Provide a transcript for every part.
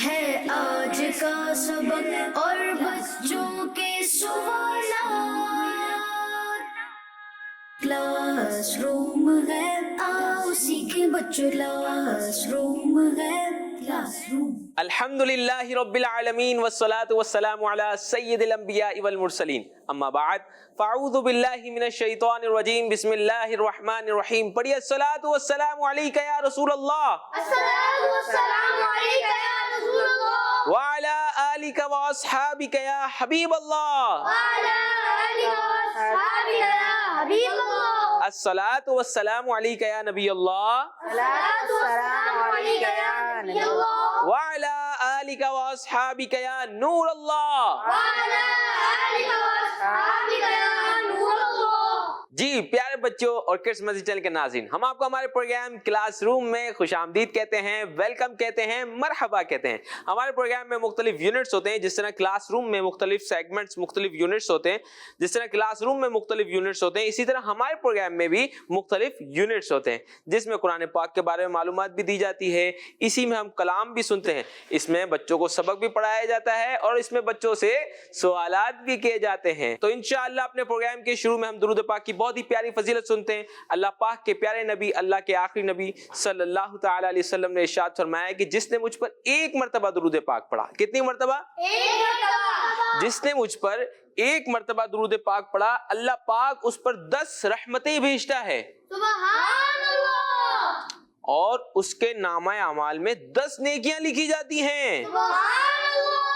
ہے آج کا سبق اور بچوں کے سوالات، کلاس روم ہے آؤ سیکھیں بچوں، کلاس روم ہے کلاس روم۔ الحمدللہ رب العالمین والصلاة والسلام علی سید الانبیاء والمرسلین، اما بعد فاعوذ باللہ من الشیطان الرجیم، بسم اللہ الرحمن الرحیم۔ پڑھیے الصلاة والسلام علیک یا رسول اللہ، الصلاۃ والسلام علیک یا رسول اللہ، وعلی آلک واصحابک یا حبیب اللہ، وعلی آلک واصحابک یا حبیب اللہ، الصلاة والسلام علیک یا نبی اللہ، الصلاۃ والسلام علیک یا نبی اللہ، وعلی آلک واصحابک یا نور اللہ۔ وعلی آلک واصحابک یا نور اللہ۔ جی پیارے بچوں اور کڈس مزید چینل کے ناظرین، ہم آپ کو ہمارے پروگرام کلاس روم میں خوش آمدید کہتے ہیں، ویلکم کہتے ہیں، مرحبا کہتے ہیں۔ ہمارے پروگرام میں مختلف یونٹس ہوتے ہیں، جس طرح کلاس روم میں مختلف سیگمنٹس، مختلف یونٹس ہوتے ہیں، جس طرح کلاس روم میں مختلف یونٹس ہوتے ہیں، اسی طرح ہمارے پروگرام میں بھی مختلف یونٹس ہوتے ہیں، جس میں قرآن پاک کے بارے میں معلومات بھی دی جاتی ہے، اسی میں ہم کلام بھی سنتے ہیں، اس میں بچوں کو سبق بھی پڑھایا جاتا ہے اور اس میں بچوں سے سوالات بھی کیے جاتے ہیں۔ تو انشاءاللہ اپنے پروگرام کے شروع میں ہم درود پاک کی بہت ہی پیاری فضیلت سنتے ہیں۔ اللہ پاک کے پیارے نبی، اللہ کے آخری نبی صلی اللہ تعالی علیہ وسلم نے ارشاد فرمایا کہ جس نے مجھ پر ایک مرتبہ درود پاک پڑھا، کتنی مرتبہ؟ ایک مرتبہ۔ جس نے مجھ پر ایک مرتبہ درود پاک پڑھا، اللہ پاک اس پر 10 رحمتیں بھیجتا ہے سبحان اللہ، اور اس کے نامہ اعمال میں 10 نیکیاں لکھی جاتی ہیں۔ سبحان اللہ۔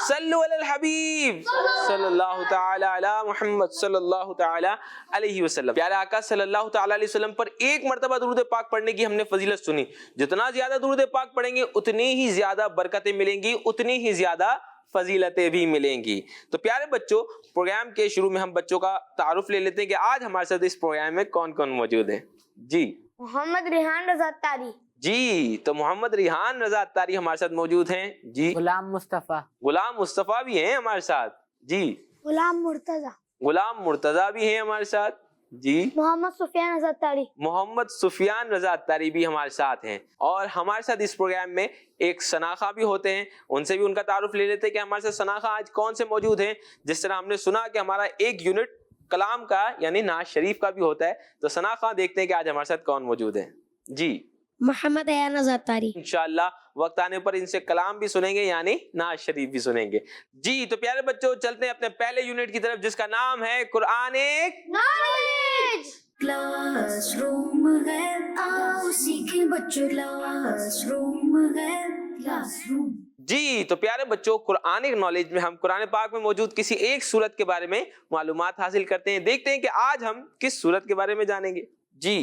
صلو علی الحبیب صلی اللہ تعالی علی محمد صلی اللہ تعالی علیہ وسلم۔ پیارے آقا صلی اللہ تعالی علیہ وسلم پر ایک مرتبہ درود پاک پڑھنے کی ہم نے فضیلت سنی۔ جتنا زیادہ درود پاک پڑھیں گے اتنی ہی زیادہ برکتیں ملیں گی، اتنی ہی زیادہ فضیلتیں بھی ملیں گی۔ تو پیارے بچوں، پروگرام کے شروع میں ہم بچوں کا تعارف لے لیتے ہیں کہ آج ہمارے ساتھ اس پروگرام میں کون کون موجود ہیں۔ جی محمد ریحان رضا اتاری، جی تو محمد ریحان رضا اتاری ہمارے ساتھ موجود ہیں۔ جی غلام مصطفیٰ، غلام مصطفیٰ بھی ہیں ہمارے ساتھ۔ جی غلام مرتضی، غلام مرتضیٰ بھی ہیں ہمارے ساتھ۔ جی محمد سفیان رضا اتاری، محمد سفیان رضا اتاری بھی ہمارے ساتھ ہیں، اور ہمارے ساتھ اس پروگرام میں ایک ثناء بھی ہوتے ہیں، ان سے بھی ان کا تعارف لے لیتے ہیں کہ ہمارے ساتھ ثناء آج کون سے موجود ہیں۔ جس طرح ہم نے سنا کہ ہمارا ایک یونٹ کلام کا یعنی نعت شریف کا بھی ہوتا ہے، تو ثناء دیکھتے ہیں کہ آج ہمارے ساتھ کون موجود ہیں۔ جی محمد ایان رضا اتاری، انشاءاللہ وقت آنے پر ان سے کلام بھی سنیں گے یعنی نعت شریف بھی سنیں گے۔ جی تو پیارے بچوں، چلتے ہیں اپنے پہلے یونٹ کی طرف، جس کا نام ہے قرآن ایک نالج۔ کلاس روم ہے آؤ سیکھیں بچوں، کلاس روم ہے کلاس روم۔ جی تو پیارے بچوں، قرآنک نالج میں ہم قرآن پاک میں موجود کسی ایک سورت کے بارے میں معلومات حاصل کرتے ہیں۔ دیکھتے ہیں کہ آج ہم کس سورت کے بارے میں جانیں گے۔ جی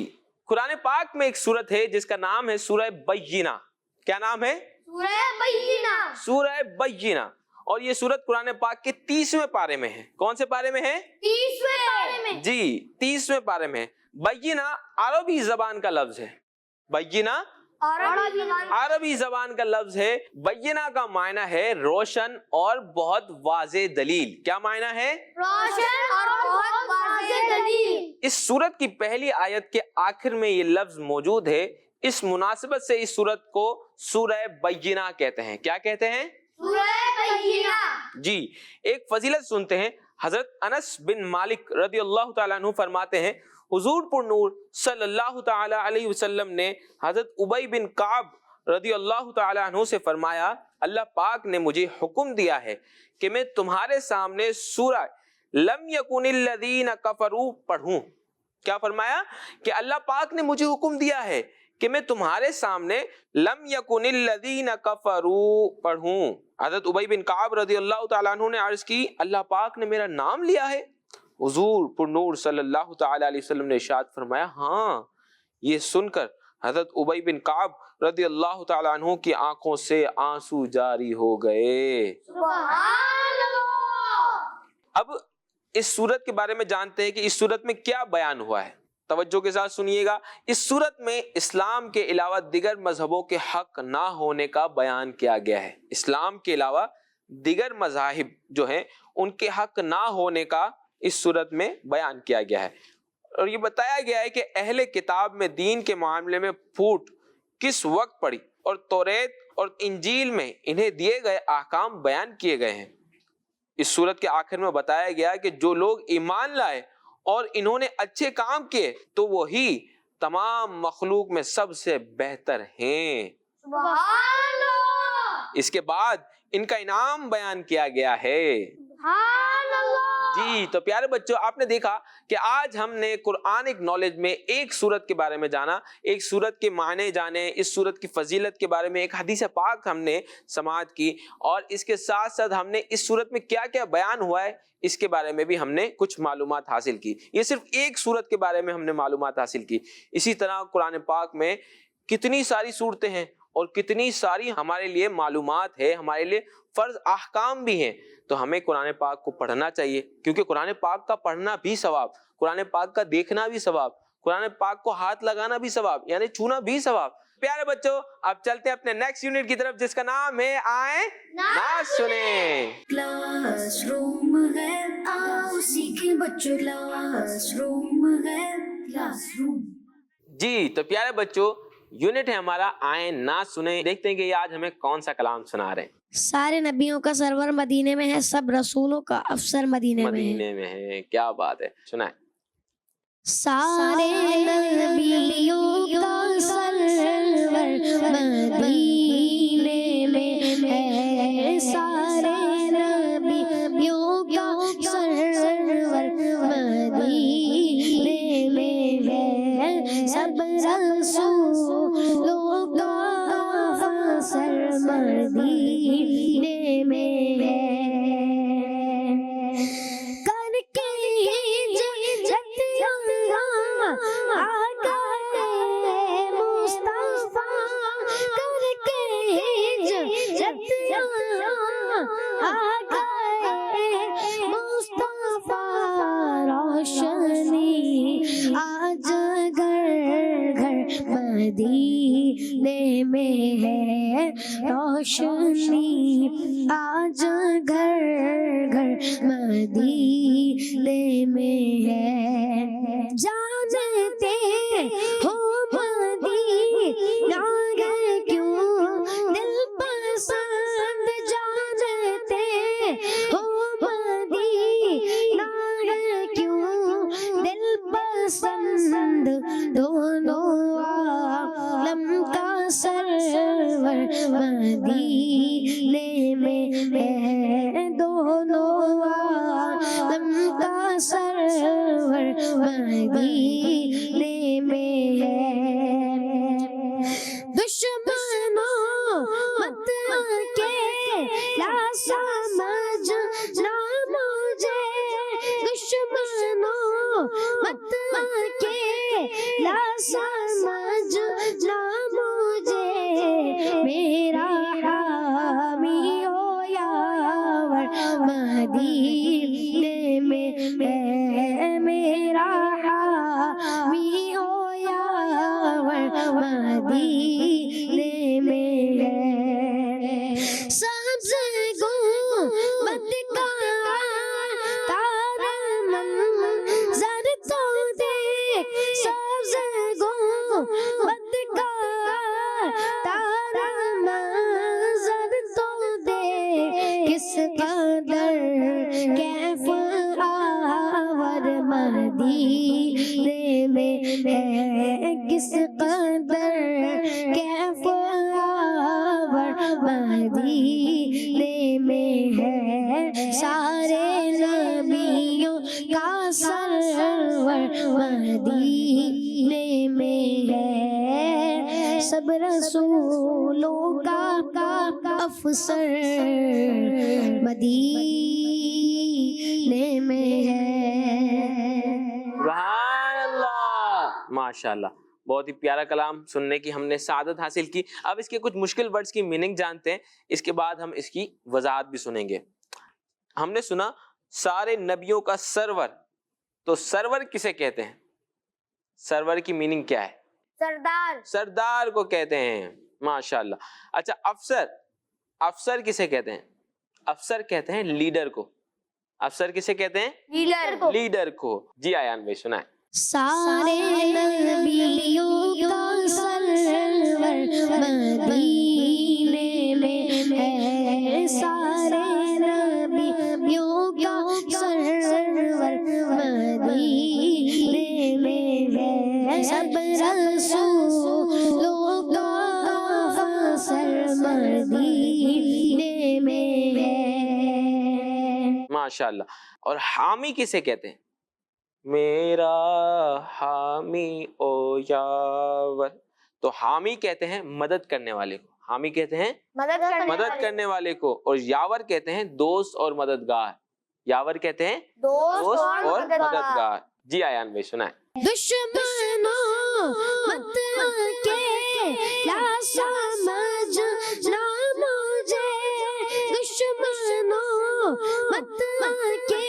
قرآن پاک میں ایک سورت ہے جس کا نام ہے سورہ بینہ۔ کیا نام ہے؟ سورہ بینہ، سورہ بینہ، اور یہ سورت قرآن پاک کے 30ویں پارے میں ہے۔ کون سے پارے میں ہے؟ 30ویں پارے میں۔ جی 30ویں پارے میں ہے۔ بینہ عربی زبان کا لفظ ہے۔ بینہ عربی زبان کا لفظ ہے۔ بینہ کا معنی ہے روشن اور بہت واضح دلیل۔ کیا معنی ہے؟ روشن اور بہت واضح دلیل۔ اس سورت کی پہلی آیت کے آخر میں یہ لفظ موجود ہے، اس مناسبت سے اس سورت کو سورہ بینہ کہتے ہیں۔ کیا کہتے ہیں؟ سورہ بینہ۔ جی ایک فضیلت سنتے ہیں۔ حضرت انس بن مالک رضی اللہ تعالیٰ عنہ فرماتے ہیں، حضور پر نور صلی اللہ تعالی علیہ وسلم نے حضرت ابی بن کعب رضی اللہ تعالی عنہ سے فرمایا، اللہ پاک نے مجھے حکم دیا ہے کہ میں تمہارے سامنے سورہ لم یکن الذین کفروا پڑھوں۔ کیا فرمایا؟ کہ اللہ پاک نے مجھے حکم دیا ہے کہ میں تمہارے سامنے لم یکن الذین کفروا پڑھوں۔ حضرت ابی بن کعب رضی اللہ تعالیٰ عنہ نے عرض کی، اللہ پاک نے میرا نام لیا ہے؟ حضور پر نور صلی اللہ تعالی علیہ وسلم نے ارشاد فرمایا، ہاں۔ یہ سن کر حضرت ابی بن کعب رضی اللہ تعالی عنہ کی آنکھوں سے آنسو جاری ہو گئے۔ سبحان اللہ۔ اب اس سورت کے بارے میں جانتے ہیں کہ اس سورت میں کیا بیان ہوا ہے۔ توجہ کے ساتھ سنیے گا۔ اس سورت میں اسلام کے علاوہ دیگر مذہبوں کے حق نہ ہونے کا بیان کیا گیا ہے۔ اسلام کے علاوہ دیگر مذاہب جو ہیں ان کے حق نہ ہونے کا اس سورت میں بیان کیا گیا ہے، اور یہ بتایا گیا ہے کہ اہل کتاب میں دین کے معاملے میں پھوٹ کس وقت پڑی اور توریت اور انجیل میں انہیں دیے گئے احکام بیان کیے گئے ہیں۔ اس سورت کے آخر میں بتایا گیا کہ جو لوگ ایمان لائے اور انہوں نے اچھے کام کیے تو وہی تمام مخلوق میں سب سے بہتر ہیں۔ سبحان اللہ، اس کے بعد ان کا انعام بیان کیا گیا ہے۔ سبحان اللہ۔ جی تو پیارے بچوں، آپ نے دیکھا کہ آج ہم نے قرآنک نالج میں ایک سورت کے بارے میں جانا، ایک سورت کے معنی جانے، اس سورت کی فضیلت کے بارے میں ایک حدیث پاک ہم نے سماعت کی، اور اس کے ساتھ ساتھ ہم نے اس سورت میں کیا کیا بیان ہوا ہے اس کے بارے میں بھی ہم نے کچھ معلومات حاصل کی۔ یہ صرف ایک سورت کے بارے میں ہم نے معلومات حاصل کی۔ اسی طرح قرآن پاک میں کتنی ساری صورتیں ہیں اور کتنی ساری ہمارے لیے معلومات ہے، ہمارے لیے فرض احکام بھی ہیں، تو ہمیں قرآن پاک کو پڑھنا چاہیے، کیونکہ قرآن پاک کا پڑھنا بھی ثواب، قرآن پاک کا دیکھنا بھی ثواب، قرآن پاک کو ہاتھ لگانا بھی ثواب، یعنی چھونا بھی ثواب۔ پیارے بچوں، اب چلتے ہیں اپنے نیکسٹ یونٹ کی طرف جس کا نام ہے آئیں نہ سنیں۔ کلاس روم ہے، آؤ سیکھیں بچوں، کلاس روم ہے، کلاس روم۔ جی تو پیارے بچوں، یونٹ ہے ہمارا آئیں نہ سنیں۔ دیکھتے ہیں کہ یہ آج ہمیں کون سا کلام سنا رہے ہیں۔ سارے نبیوں کا سرور مدینے میں ہے، سب رسولوں کا افسر مدینے میں ہے۔ مدینے میں ہے، کیا بات ہے، سنائیں۔ سارے نبیوں کا سرور مدینے میں ہے، سارے نبیوں کا سرور مدینے میں ہے، سب رسولوں کا افسر مدینے میں ہے۔ کر کے ہجرت یہاں آ گئے مصطفیٰ، کر کے ہجرت یہاں آ گئے مصطفیٰ، روشنی آج گھر گھر مدینے میں ہے، روشنی آج گھر گھر مدینے میں ہے۔ جانتے ہو مدینہ ہے کیوں دل پسند، جانتے ہو مدینہ ہے کیوں دل پسند، دونوں عالم کا سرور مدینے میں ہے، دونوں عالم کا سرور مدینے میں ہے۔ دشمنوں مت کے لا سمجھنا مجھے، دشمنوں مت کے لا سمجھنا مجھے، میرا حامی ہو یاور مدینے میں ہے، میرا حامی ہو یاور مدینے میں ہے۔ سبز گنبد کا تارا منظر تو دیکھ، سبز گنبد کا تارا منظر تو دیکھ، کس قدر کیف آور مدینے میں ہے، کس قدر کیف آور مدینے میں ہے، سارے نبیوں کا سرور مدینے میں ہے، سب رسولوں کا افسر مدینے میں ہے۔ سبحان اللہ، ماشاءاللہ، بہت ہی پیارا کلام سننے کی ہم نے سعادت حاصل کی۔ اب اس کے کچھ مشکل ورڈز کی میننگ جانتے ہیں، اس کے بعد ہم اس کی وضاحت بھی سنیں گے۔ ہم نے سنا سارے نبیوں کا سرور، تو سرور کسے کہتے ہیں؟ سرور کی میننگ کیا ہے؟ سردار، سردار کو کہتے ہیں، ماشاءاللہ۔ اچھا افسر، افسر کسے کہتے ہیں؟ افسر کہتے ہیں لیڈر کو۔ افسر کسے کہتے ہیں؟ لیڈر کو۔ لیڈر کو۔ جی آیان بھائی سنائیں۔ سارے نبیوں کا سرور مدینے ماشاءاللہ. اور حامی کسے کہتے ہیں؟ میرا حامی او یاور. تو حامی کہتے ہیں مدد کرنے والے کو، حامی کہتے ہیں مدد کرنے والے کو، اور یاور کہتے ہیں دوست اور مددگار. یاور کہتے ہیں دوست اور مددگار. جی ایان بھائی سنائیں. دشمنوں مت کے لا سمجھنا مجھے، دشمنوں مت کے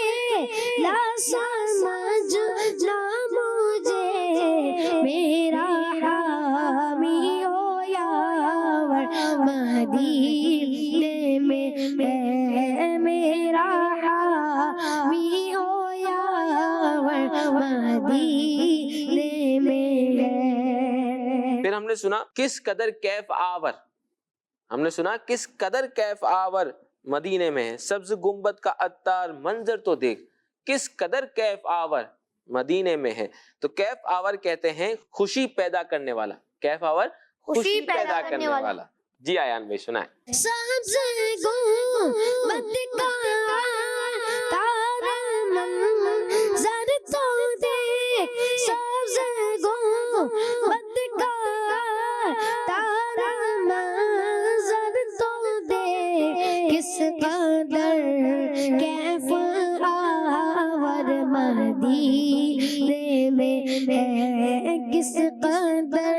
لا سمجھنا مجھے، میرا حامی ہو یاور مدینے میں ہے، میرا حامی ہو یاور مدینے میں ہے. پھر ہم نے سنا کس قدر کیف آور، ہم نے سنا کس قدر کیف آور مدینے میں ہے. سبز گنبد کا عطار منظر تو دیکھ، کس قدر کیف آور مدینے میں ہے. تو کیف آور کہتے ہیں خوشی پیدا کرنے والا. کیف آور خوشی پیدا کرنے والا. جی ایان بھائی سنائیں. سبز گنبد کا تارا منظر تو دیکھ، سبز گنبد کا تارا منظر تو دیکھ، کس قدر کیف آور مدینے میں ہے، کس قدر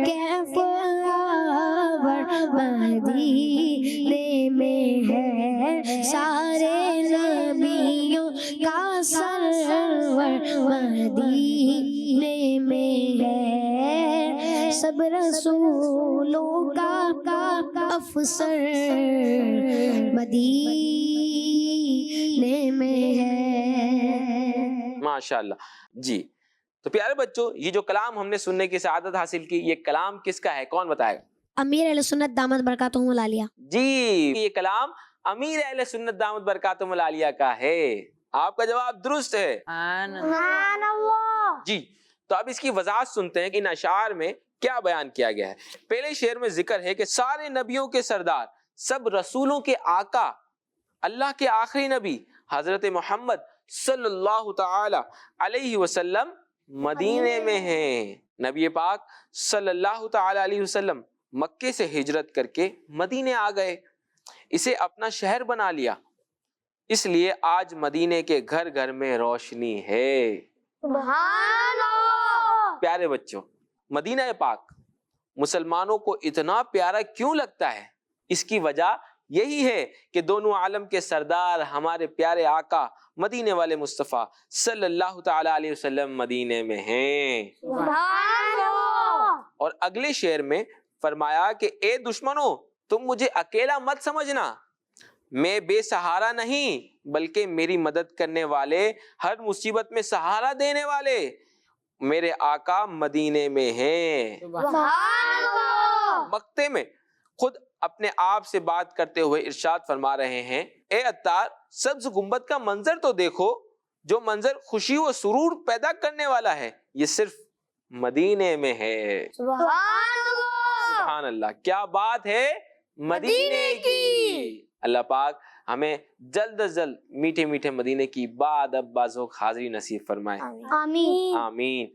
کیف آور مدینے میں ہے. سارے نبیوں کا سرور مدینے میں ہے، سب رسولوں کا افسر مدینے میں ہے. ماشاءاللہ. جی تو پیارے بچوں، یہ جو کلام ہم نے سننے کی سعادت حاصل کی، یہ کلام کس کا ہے؟ کون بتائے گا؟ امیر اہل سنت دامت برکاتہم العالیہ. جی یہ کلام امیر اہل سنت دامت برکاتہم العالیہ کا ہے. آپ کا جواب درست ہے. سبحان اللہ. جی تو اب اس کی وضاحت سنتے ہیں کہ ان اشعار میں کیا بیان کیا گیا ہے. پہلے شعر میں ذکر ہے کہ سارے نبیوں کے سردار، سب رسولوں کے آقا، اللہ کے آخری نبی حضرت محمد صلی اللہ تعالی علیہ وسلم مدینے میں ہیں. نبی پاک صلی اللہ تعالی علیہ وسلم مکے سے ہجرت کر کے مدینے آ گئے، اسے اپنا شہر بنا لیا، اس لیے آج مدینے کے گھر گھر میں روشنی ہے. سبحان اللہ. پیارے بچوں، مدینہ پاک مسلمانوں کو اتنا پیارا کیوں لگتا ہے؟ اس کی وجہ یہی ہے کہ دونوں عالم کے سردار ہمارے پیارے آقا مدینے والے مصطفیٰ صلی اللہ تعالی علیہ وسلم مدینے میں ہیں. سبحان اللہ. اور اگلے شعر میں فرمایا کہ اے دشمنوں تم مجھے اکیلا مت سمجھنا، میں بے سہارا نہیں بلکہ میری مدد کرنے والے، ہر مصیبت میں سہارا دینے والے میرے آقا مدینے میں ہیں. سبحان اللہ. مقطع میں خود اپنے آپ سے بات کرتے ہوئے ارشاد فرما رہے ہیں، اے عطار سبز گنبد کا منظر تو دیکھو، جو منظر خوشی و سرور پیدا کرنے والا ہے یہ صرف مدینے میں ہے. سبحان اللہ. سبحان اللہ، کیا بات ہے مدینے کی. اللہ پاک ہمیں جلد از جلد میٹھے میٹھے مدینے کی بعد اب بازوق حاضری نصیب فرمائے. آمین. آمین.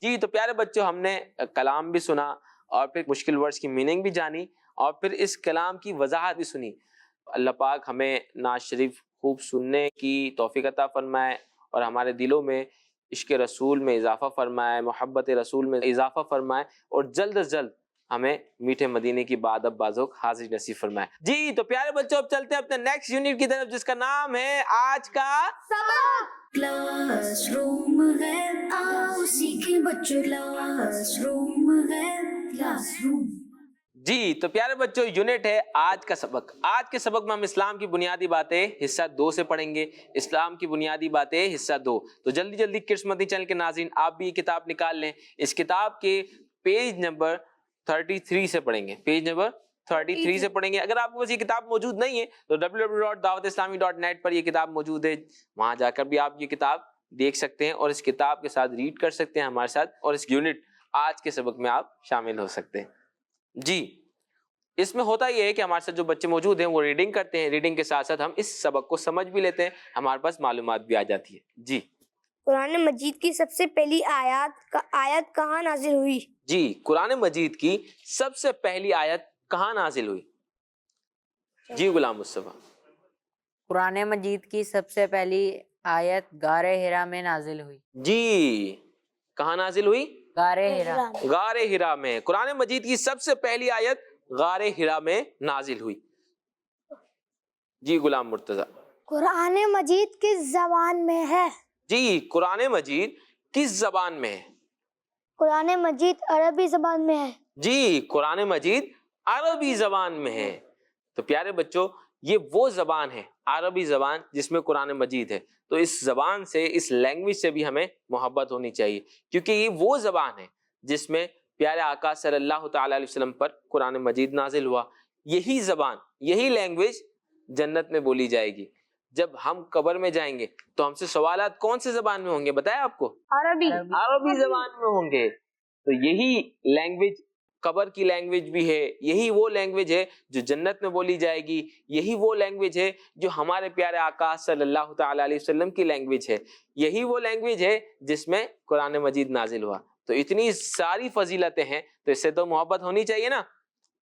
جی تو پیارے بچوں، ہم نے کلام بھی سنا اور پھر مشکل ورڈز کی میننگ بھی جانی اور پھر اس کلام کی وضاحت بھی سنی. اللہ پاک ہمیں نعت شریف خوب سننے کی توفیق عطا فرمائے اور ہمارے دلوں میں عشق رسول میں اضافہ فرمائے، محبت رسول میں اضافہ فرمائے اور جلد از جلد ہمیں میٹھے مدینے کی بعد اب بازوق حاضری نصیب فرمائے. جی تو پیارے بچوں، اب چلتے ہیں اپنے نیکسٹ یونٹ کی طرف جس کا نام ہے آج کا سبق. کلاس روم ہے، آؤ سیکھیں بچوں، کلاس روم ہے، کلاس روم. جی تو پیارے بچوں، یونٹ ہے آج کا سبق. آج کے سبق میں ہم اسلام کی بنیادی باتیں حصہ 2 سے پڑھیں گے. اسلام کی بنیادی باتیں حصہ 2. تو جلدی جلدی کرس مدنی چینل کے ناظرین آپ بھی یہ کتاب نکال لیں. اس کتاب کے پیج نمبر 33 سے پڑھیں گے. پیج نمبر 33 سے پڑھیں گے. اگر آپ کے پاس یہ کتاب موجود نہیں ہے تو www.dawatislami.net پر یہ کتاب موجود ہے، وہاں جا کر بھی آپ یہ کتاب دیکھ سکتے ہیں اور اس کتاب کے ساتھ ریڈ کر سکتے ہیں ہمارے ساتھ، اور اس یونٹ آج کے سبق میں آپ شامل ہو سکتے ہیں. جی اس میں ہوتا یہ ہے کہ ہمارے ساتھ جو بچے موجود ہیں وہ ریڈنگ کرتے ہیں، ریڈنگ کے ساتھ ساتھ ہم اس سبق کو سمجھ بھی لیتے ہیں، ہمارے پاس معلومات بھی آ جاتی ہے. جی قرآن مجید کی سب سے پہلی آیت کہاں نازل ہوئی؟ جی قرآن مجید کی سب سے پہلی آیت کہاں نازل ہوئی؟ جی غلام مصطفیٰ. قرآن مجید کی سب سے پہلی آیت غار ہرا میں نازل ہوئی. جی کہاں نازل ہوئی؟ غار ہرا. غار ہرا میں. قرآن مجید کی سب سے پہلی آیت غار ہرا میں نازل ہوئی. جی غلام مرتضی. قرآن مجید کس زبان میں ہے؟ جی قرآن مجید کس زبان میں ہے؟ قرآن مجید عربی زبان میں ہے. جی قرآن مجید عربی زبان میں ہے. تو پیارے بچوں یہ وہ زبان ہے عربی زبان جس میں قرآن مجید ہے. تو اس زبان سے، اس لینگویج سے بھی ہمیں محبت ہونی چاہیے، کیونکہ یہ وہ زبان ہے جس میں پیارے آقا صلی اللہ تعالی علیہ وسلم پر قرآن مجید نازل ہوا. یہی زبان، یہی لینگویج جنت میں بولی جائے گی. جب ہم قبر میں جائیں گے تو ہم سے سوالات کون سے زبان میں ہوں گے بتایا آپ کو؟ عربی زبان میں ہوں گے. تو یہی لینگویج قبر کی لینگویج بھی ہے، یہی وہ لینگویج ہے جو جنت میں بولی جائے گی، یہی وہ لینگویج ہے جو ہمارے پیارے آقا صلی اللہ تعالی علیہ وسلم کی لینگویج ہے، یہی وہ لینگویج ہے جس میں قرآن مجید نازل ہوا. تو اتنی ساری فضیلتیں ہیں، تو اس سے تو محبت ہونی چاہیے نا،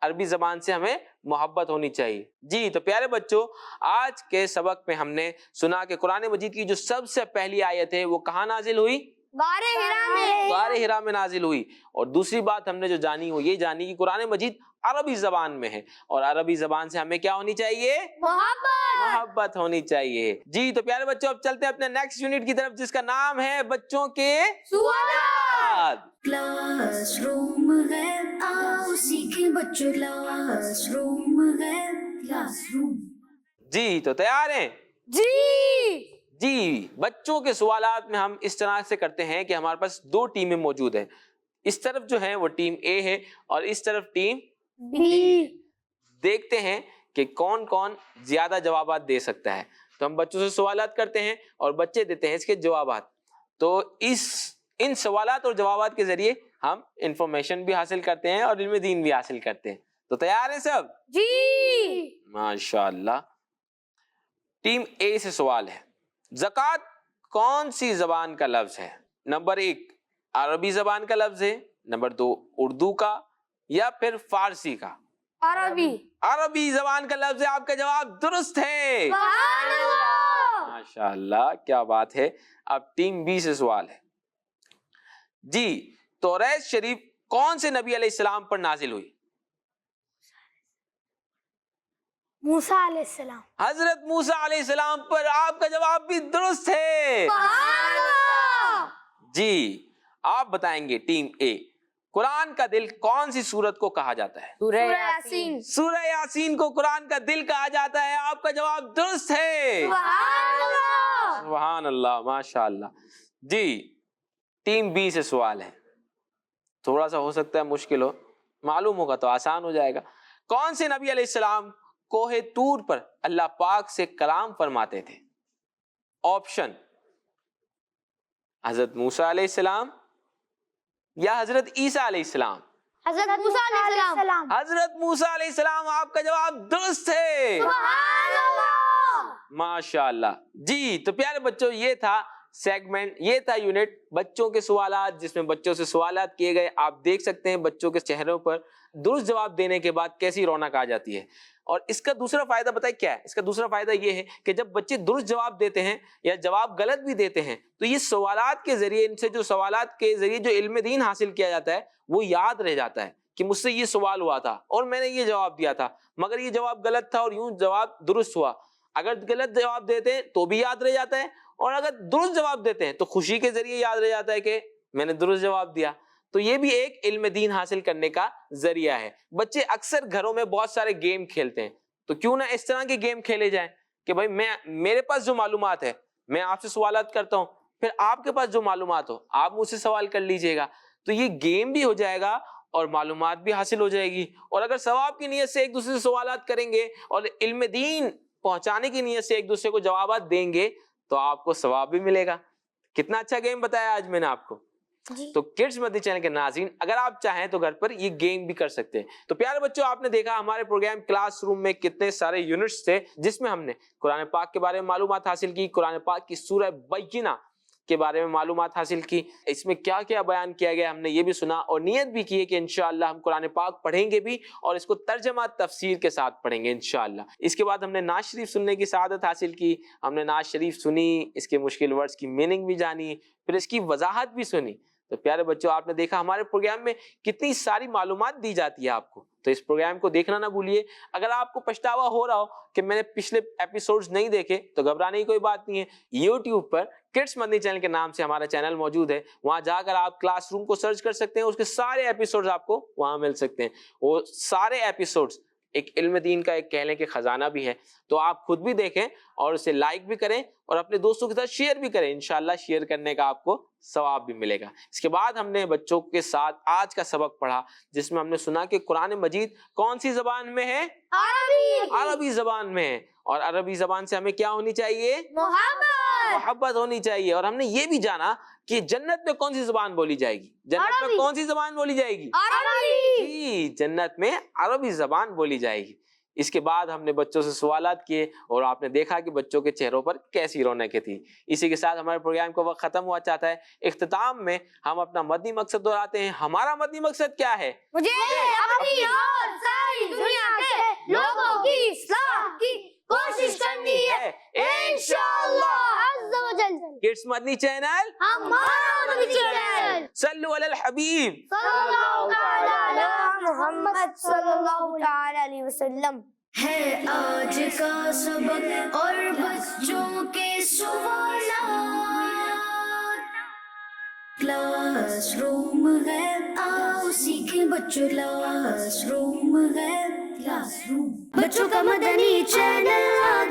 عربی زبان سے ہمیں محبت ہونی چاہیے. جی تو پیارے بچوں آج کے سبق میں ہم نے سنا کہ قرآن مجید کی جو سب سے پہلی آیت ہے وہ کہاں نازل ہوئی؟ غار ہرا میں. غار ہرا میں نازل ہوئی. اور دوسری بات ہم نے جو جانی وہ یہ جانی کہ قرآن مجید عربی زبان میں ہے، اور عربی زبان سے ہمیں کیا ہونی چاہیے؟ محبت ہونی چاہیے. جی تو پیارے بچوں اب چلتے ہیں اپنے نیکسٹ یونٹ کی طرف جس کا نام ہے بچوں کے سوالات. کلاس روم ہے آؤ سیکھیں بچوں، کلاس روم ہے کلاس روم. جی تو تیار ہیں؟ جی بچوں کے سوالات میں ہم اس طرح سے کرتے ہیں کہ ہمارے پاس دو ٹیمیں موجود ہیں. اس طرف جو ہے وہ ٹیم اے ہے اور اس طرف ٹیم بی. دیکھتے ہیں کہ کون کون زیادہ جوابات دے سکتا ہے. تو ہم بچوں سے سوالات کرتے ہیں اور بچے دیتے ہیں اس کے جوابات. تو ان سوالات اور جوابات کے ذریعے ہم انفارمیشن بھی حاصل کرتے ہیں اور علم دین بھی حاصل کرتے ہیں. تو تیار ہیں سب؟ جی. ماشاءاللہ. ٹیم اے سے سوال ہے، زکوٰۃ کون سی زبان کا لفظ ہے؟ نمبر 1 عربی زبان کا لفظ ہے، نمبر 2 اردو کا، یا پھر فارسی کا؟ عربی زبان کا لفظ ہے. آپ کا جواب درست ہے. ماشاءاللہ کیا بات ہے. اب ٹیم بی سے سوال ہے، جی توریت شریف کون سے نبی علیہ السلام پر نازل ہوئی؟ موسیٰ علیہ السلام. حضرت موسیٰ علیہ السلام پر. آپ کا جواب بھی درست ہے. جی آپ بتائیں گے ٹیم اے، قرآن کا دل کون سی سورت کو کہا جاتا ہے؟ سورہ یاسین. سورہ یاسین کو قرآن کا دل کہا جاتا ہے. آپ کا جواب درست ہے. سبحان اللہ ماشاءاللہ. جی ٹیم بی سے سوال ہے، تھوڑا سا ہو سکتا ہے مشکل ہو، معلوم ہوگا تو آسان ہو جائے گا. کون سے نبی علیہ السلام کوہ طور پر اللہ پاک سے کلام فرماتے تھے؟ آپشن حضرت موسیٰ علیہ السلام یا حضرت عیسیٰ علیہ السلام؟ حضرت موسیٰ علیہ السلام. حضرت موسیٰ علیہ السلام. آپ کا جواب درست ہے. ماشاءاللہ. جی تو پیارے بچوں یہ تھا سیگمنٹ، یہ تھا یونٹ بچوں کے سوالات جس میں بچوں سے سوالات کیے گئے. آپ دیکھ سکتے ہیں بچوں کے چہروں پر درست جواب دینے کے بعد کیسی رونق آ جاتی ہے. اور اس کا دوسرا فائدہ بتائیں کیا ہے؟ اس کا دوسرا فائدہ یہ ہے کہ جب بچے درست جواب دیتے ہیں یا جواب غلط بھی دیتے ہیں تو یہ سوالات کے ذریعے، ان سے جو سوالات کے ذریعے جو علم دین حاصل کیا جاتا ہے وہ یاد رہ جاتا ہے کہ مجھ سے یہ سوال ہوا تھا اور میں نے یہ جواب دیا تھا، مگر یہ جواب غلط تھا اور یوں جواب درست ہوا. اگر غلط جواب دیتے ہیں تو بھی یاد رہ جاتا ہے، اور اگر درست جواب دیتے ہیں تو خوشی کے ذریعے یاد رہ جاتا ہے کہ میں نے درست جواب دیا. تو یہ بھی ایک علم دین حاصل کرنے کا ذریعہ ہے. بچے اکثر گھروں میں بہت سارے گیم کھیلتے ہیں، تو کیوں نہ اس طرح کے گیم کھیلے جائیں کہ بھائی میرے پاس جو معلومات ہے میں آپ سے سوالات کرتا ہوں، پھر آپ کے پاس جو معلومات ہو آپ مجھ سے سوال کر لیجئے گا. تو یہ گیم بھی ہو جائے گا اور معلومات بھی حاصل ہو جائے گی. اور اگر ثواب کی نیت سے ایک دوسرے سے سوالات کریں گے اور علم دین پہنچانے کی نیت سے ایک دوسرے کو جوابات دیں گے تو آپ کو ثواب بھی ملے گا. کتنا اچھا گیم بتایا آج میں نے آپ کو. تو کڈس مدنی چینل کے ناظرین اگر آپ چاہیں تو گھر پر یہ گیم بھی کر سکتے ہیں. تو پیارے بچوں آپ نے دیکھا ہمارے پروگرام کلاس روم میں کتنے سارے یونٹس تھے جس میں ہم نے قرآن پاک کے بارے میں معلومات حاصل کی, قرآن پاک کی سورہ بینہ کے بارے میں معلومات حاصل کی, اس میں کیا کیا بیان کیا گیا ہم نے یہ بھی سنا, اور نیت بھی کی ہے کہ انشاءاللہ ہم قرآن پاک پڑھیں گے بھی اور اس کو ترجمہ تفسیر کے ساتھ پڑھیں گے انشاءاللہ. اس کے بعد ہم نے نعت شریف سننے کی سعادت حاصل کی, ہم نے نعت شریف سنی, اس کے مشکل ورڈز کی میننگ بھی جانی, پھر اس کی وضاحت بھی سنی. تو پیارے بچوں آپ نے دیکھا ہمارے پروگرام میں کتنی ساری معلومات دی جاتی ہے آپ کو, تو اس پروگرام کو دیکھنا نہ بھولیے. اگر آپ کو پچھتاوا ہو رہا ہو کہ میں نے پچھلے ایپیسوڈز نہیں دیکھے تو گھبرانے کی کوئی بات نہیں ہے. یوٹیوب پر کڈس مدنی چینل کے نام سے ہمارا چینل موجود ہے, وہاں جا کر آپ کلاس روم کو سرچ کر سکتے ہیں, اس کے سارے ایپیسوڈز آپ کو وہاں مل سکتے ہیں. وہ سارے ایپیسوڈز ایک علم دین کا ایک کہہ لیں کہ خزانہ بھی ہے, تو آپ خود بھی دیکھیں اور اسے لائک بھی کریں اور اپنے دوستوں کے ساتھ شیئر بھی کریں. انشاءاللہ شیئر کرنے کا آپ کو ثواب بھی ملے گا. اس کے بعد ہم نے بچوں کے ساتھ آج کا سبق پڑھا جس میں ہم نے سنا کہ قرآن مجید کون سی زبان میں ہے؟ عربی زبان میں ہے, اور عربی زبان سے ہمیں کیا ہونی چاہیے؟ محبت ہونی چاہیے. اور ہم نے یہ بھی جانا کہ جنت میں کون سی زبان بولی جائے گی؟ جنت میں کون سی زبان بولی جائے گی؟ جی, جنت میں عربی زبان بولی جائے گی. اس کے بعد ہم نے بچوں سے سوالات کیے اور آپ نے دیکھا کہ بچوں کے چہروں پر کیسی رونقیں تھی. اسی کے ساتھ ہمارے پروگرام کا وقت ختم ہوا چاہتا ہے. اختتام میں ہم اپنا مدنی مقصد دہراتے ہیں. ہمارا مدنی مقصد کیا ہے؟ مجھے اپنی اور ساری دنیا کے لوگوں کی اصلاح کی کوشش کرنی ہے انشاءاللہ عز و جل. کڈس مدنی چینل ہمارا مدنی چینل. صلو علی الحبیب صلی اللہ تعالی علی محمد صلی اللہ تعالی علیہ وسلم. ہے آج کا سبق اور بچوں کے سوالات. کلاس روم ہے آؤ سیکھیں بچوں, کلاس روم ہے, کلاس روم بچوں کا مدنی چینل.